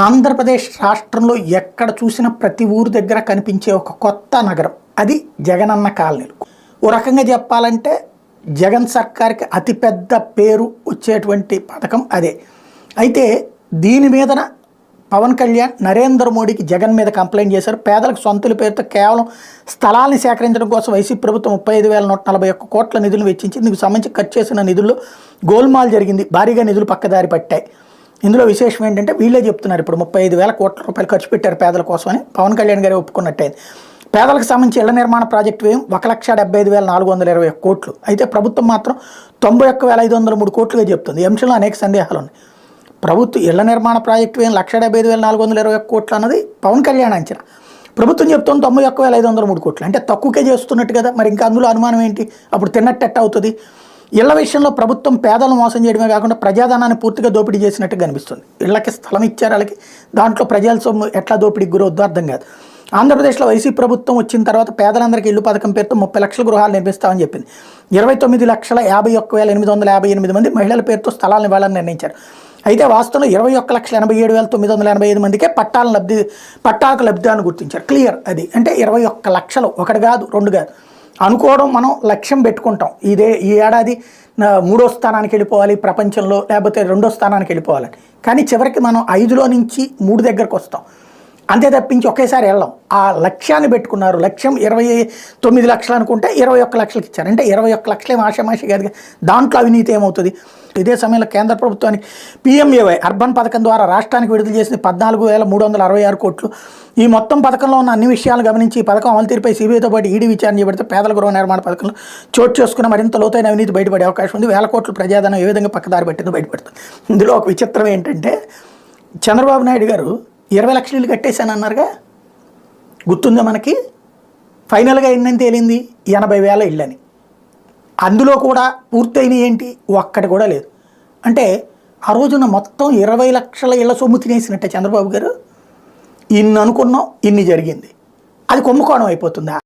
ఆంధ్రప్రదేశ్ రాష్ట్రంలో ఎక్కడ చూసినా ప్రతి ఊరు దగ్గర కనిపించే ఒక కొత్త నగరం అది జగనన్న కాలనీలు. ఓ రకంగా చెప్పాలంటే జగన్ సర్కార్కి అతిపెద్ద పేరు వచ్చేటువంటి పథకం అదే. అయితే దీని మీదన పవన్ కళ్యాణ్ నరేంద్ర మోడీకి జగన్ మీద కంప్లైంట్ చేశారు. పేదలకు సొంతుల పేరుతో కేవలం స్థలాన్ని సేకరించడం కోసం వైసీపీ ప్రభుత్వం 35,141 కోట్ల నిధులు వెచ్చించి దీనికి సంబంధించి ఖర్చు చేసిన నిధుల్లో గోల్మాల్ జరిగింది. భారీగా నిధులు పక్కదారి పట్టాయి. ఇందులో విశేషం ఏంటంటే వీళ్ళే చెప్తున్నారు ఇప్పుడు 35,000 కోట్ల రూపాయలు ఖర్చు పెట్టారు పేదల కోసమని పవన్ కళ్యాణ్ గారే ఒప్పుకున్నట్టయింది. పేదలకు సంబంధించి ఇళ్ల నిర్మాణ ప్రాజెక్టు వ్యయం 1,75,421 కోట్లు. అయితే ప్రభుత్వం మాత్రం 91,503 కోట్లుగా చెప్తుంది. ఈ అంశంలో అనేక సందేహాలు ఉన్నాయి. ప్రభుత్వం ఇళ్ల నిర్మాణ ప్రాజెక్టు వ్యయం 1,75,421 కోట్లు అన్నది పవన్ కళ్యాణ్ అంచనా. ప్రభుత్వం చెప్తుంది 91,503 కోట్లు. అంటే తక్కువకే చేస్తున్నట్టు కదా. మరి ఇంకా అందులో అనుమానం ఏంటి? అప్పుడు తిన్నట్టు అవుతుంది. ఇళ్ల విషయంలో ప్రభుత్వం పేదలను మోసం చేయడమే కాకుండా ప్రజాధనాన్ని పూర్తిగా దోపిడీ చేసినట్టు కనిపిస్తుంది. ఇళ్లకి స్థలం ఇచ్చారు, వాళ్ళకి దాంట్లో ప్రజల సొమ్ము ఎట్లా దోపిడీకి గురవుద్దో అర్థం కాదు. ఆంధ్రప్రదేశ్లో వైసీపీ ప్రభుత్వం వచ్చిన తర్వాత పేదలందరికీ ఇల్లు పథకం పేరుతో 30 లక్షల గృహాలు నిర్మిస్తామని చెప్పింది. 29,51,858 మంది మహిళల పేరుతో స్థలాలను ఇవ్వాలని నిర్ణయించారు. అయితే వాస్తవంలో 21,87,985 మందికే పట్టాలకు లబ్ధాన్ని గుర్తించారు. క్లియర్ అది. అంటే 21 లక్షలు, ఒకటి కాదు రెండు కాదు అనుకోవడం. మనం లక్ష్యం పెట్టుకుంటాం, ఈ ఏడాది 3వ స్థానానికి వెళ్ళిపోవాలి ప్రపంచంలో, లేకపోతే 2వ స్థానానికి వెళ్ళిపోవాలని. కానీ చివరికి మనం 5లో నుంచి 3 దగ్గరకు వస్తాం. అంతే తప్పించి ఒకేసారి వెళ్ళాం. ఆ లక్ష్యాన్ని పెట్టుకున్నారు. లక్ష్యం 29 లక్షలు అనుకుంటే 21 లక్షలకి ఇచ్చారు. అంటే 21 లక్షలేం ఆషామాషి కాదు. దాంట్లో అవినీతి ఏమవుతుంది? ఇదే సమయంలో కేంద్ర ప్రభుత్వానికి PMAY అర్బన్ పథకం ద్వారా రాష్ట్రానికి విడుదల చేసిన 14,366 కోట్లు. ఈ మొత్తం పథకంలో ఉన్న అన్ని విషయాలు గమనించి ఈ పథకం అమలు తీరుపై CBIతో పాటు ED విచారణ చేపడితే పేదల గృహ నిర్మాణ పథకంలో చోటు చేసుకున్న మరింత లోతైన అవినీతి బయటపడే అవకాశం ఉంది. 1,000 కోట్ల ప్రజాధనం ఏ విధంగా పక్కదారి పెట్టిందో బయటపడుతుంది. ఇందులో ఒక విచిత్రం ఏంటంటే చంద్రబాబు నాయుడు గారు 20 లక్షల ఇల్లు కట్టేశాను అన్నారుగా, గుర్తుందా మనకి? ఫైనల్గా ఎన్నంత తేలింది 80,000 ఇళ్ళు అని. అందులో కూడా పూర్తయినవి ఏంటి? ఒక్కటి కూడా లేదు. అంటే ఆ రోజున మొత్తం 20 లక్షల ఇళ్ల సొమ్ము తినేసినట్టే చంద్రబాబు గారు. ఇన్ని అనుకున్నాం, ఇన్ని జరిగింది. అది కుంభకోణం అయిపోతుందా?